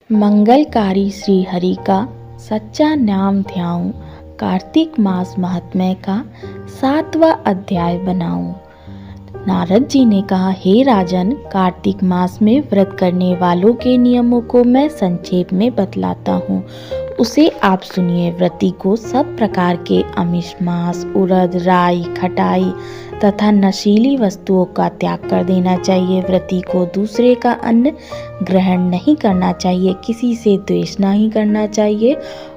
मंगलकारी श्री हरि का सच्चा नाम ध्याऊं, कार्तिक मास महात्म्य का 7वां अध्याय बनाऊं। नारद जी ने कहा, हे राजन, कार्तिक मास में व्रत करने वालों के नियमों को मैं संक्षेप में बतलाता हूँ, उसे आप सुनिए। व्रती को सब प्रकार के आमिष, मांस, उड़द, राई, खटाई तथा नशीली वस्तुओं का त्याग कर देना चाहिए। व्रती को दूसरे का अन्न ग्रहण नहीं करना चाहिए, किसी से द्वेष नहीं करना चाहिए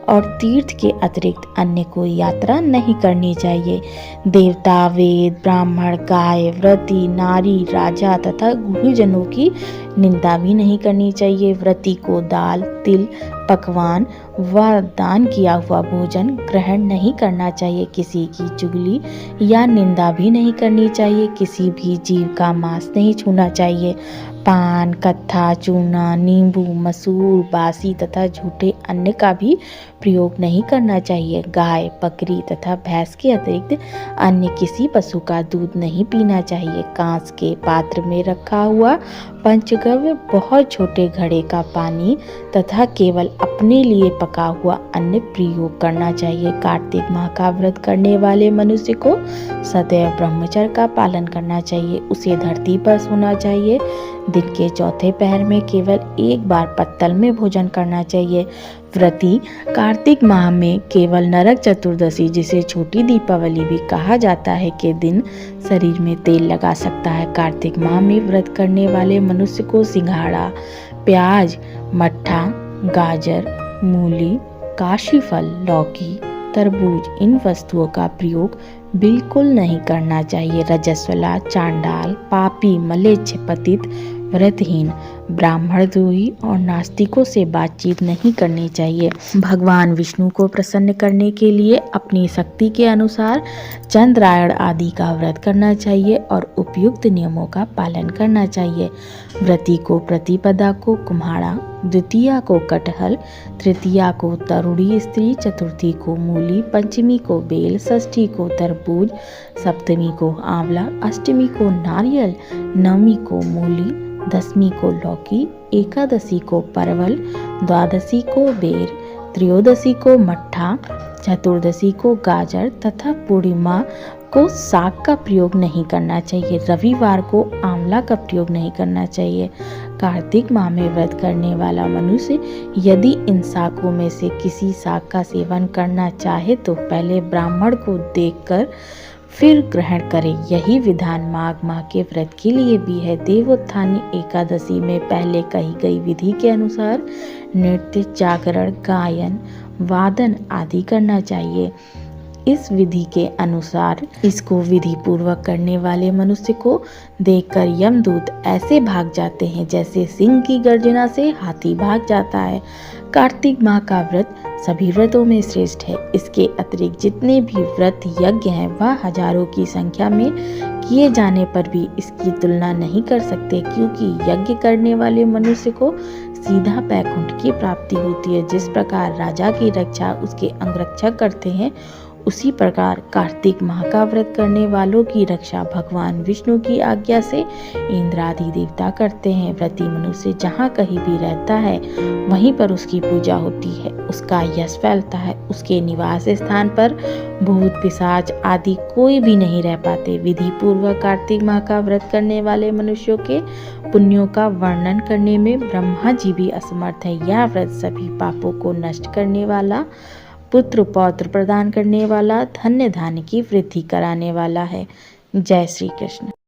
और तीर्थ के अतिरिक्त अन्य कोई यात्रा नहीं करनी चाहिए। देवता, वेद, ब्राह्मण, गाय, व्रती, नारी, राजा तथा गुरुजनों की निंदा भी नहीं करनी चाहिए। व्रती को दाल, तिल, पकवान व दान किया हुआ भोजन ग्रहण नहीं करना चाहिए। किसी की चुगली या निंदा भी नहीं करनी चाहिए। किसी भी जीव का मांस नहीं छूना चाहिए। पान, कत्था, चूना, नींबू, मसूर, बासी तथा झूठे अन्न का भी प्रयोग नहीं करना चाहिए। गाय, बकरी तथा भैंस के अतिरिक्त अन्य किसी पशु का दूध नहीं पीना चाहिए। कांच के पात्र में रखा हुआ पंचगव्य, बहुत छोटे घड़े का पानी तथा केवल अपने लिए पका हुआ अन्न प्रयोग करना चाहिए। कार्तिक माह का व्रत करने वाले मनुष्य को सदैव ब्रह्मचर्य का पालन करना चाहिए। उसे धरती पर सोना चाहिए। दिन के चौथे पहर में केवल एक बार पत्तल में भोजन करना चाहिए। व्रती कार्तिक माह में केवल नरक चतुर्दशी, जिसे छोटी दीपावली भी कहा जाता है, के दिन शरीर में तेल लगा सकता है। कार्तिक माह में व्रत करने वाले मनुष्य को सिंघाड़ा, प्याज, मट्ठा, गाजर, मूली, काशी फल, लौकी, तरबूज, इन वस्तुओं का प्रयोग बिल्कुल नहीं करना चाहिए। रजस्वला, चांडाल, पापी, मलेच्छ, पतित, व्रतहीन, ब्राह्मणद्रोही और नास्तिकों से बातचीत नहीं करनी चाहिए। भगवान विष्णु को प्रसन्न करने के लिए अपनी शक्ति के अनुसार चंद्रायण आदि का व्रत करना चाहिए और उपयुक्त नियमों का पालन करना चाहिए। व्रती को प्रतिपदा को कुम्हाड़ा, द्वितीया को कटहल, तृतीया को तरुणी स्त्री, चतुर्थी को मूली, पंचमी को बेल, षष्ठी को तरबूज, सप्तमी को आंवला, अष्टमी को नारियल, नवमी को मूली, दसवीं को लौकी, एकादशी को परवल, द्वादशी को बेर, त्रयोदशी को मट्ठा, चतुर्दशी को गाजर तथा पूर्णिमा को साग का प्रयोग नहीं करना चाहिए। रविवार को आंवला का प्रयोग नहीं करना चाहिए। कार्तिक माह में व्रत करने वाला मनुष्य यदि इन शाकों में से किसी शाक का सेवन करना चाहे तो पहले ब्राह्मण को देखकर फिर ग्रहण करें। यही विधान माघ माह के व्रत के लिए भी है। देवोत्थानी एकादशी में पहले कही गई विधि के अनुसार नृत्य, जागरण, गायन, वादन आदि करना चाहिए। इस विधि के अनुसार इसको विधि पूर्वक करने वाले मनुष्य को देखकर यमदूत ऐसे भाग जाते हैं जैसे सिंह की गर्जना से हाथी भाग जाता है। कार्तिक माह का व्रत सभी व्रतों में श्रेष्ठ है। इसके अतिरिक्त जितने भी व्रत यज्ञ हैं वह हजारों की संख्या में किए जाने पर भी इसकी तुलना नहीं कर सकते, क्योंकि यज्ञ करने वाले मनुष्य को सीधा बैकुंठ की प्राप्ति होती है। जिस प्रकार राजा की रक्षा उसके अंगरक्षक करते हैं, उसी प्रकार कार्तिक माह का व्रत करने वालों की रक्षा भगवान विष्णु की आज्ञा से इंद्र आदि देवता करते हैं। व्रती मनुष्य जहाँ कहीं भी रहता है वहीं पर उसकी पूजा होती है, उसका यश फैलता है। उसके निवास स्थान पर भूत, पिशाच आदि कोई भी नहीं रह पाते। विधि पूर्वक कार्तिक माह का व्रत करने वाले मनुष्यों के पुण्यों का वर्णन करने में ब्रह्मा जी भी असमर्थ है। यह व्रत सभी पापों को नष्ट करने वाला, पुत्र पौत्र प्रदान करने वाला, धन्य धान्य की वृद्धि कराने वाला है। जय श्री कृष्ण।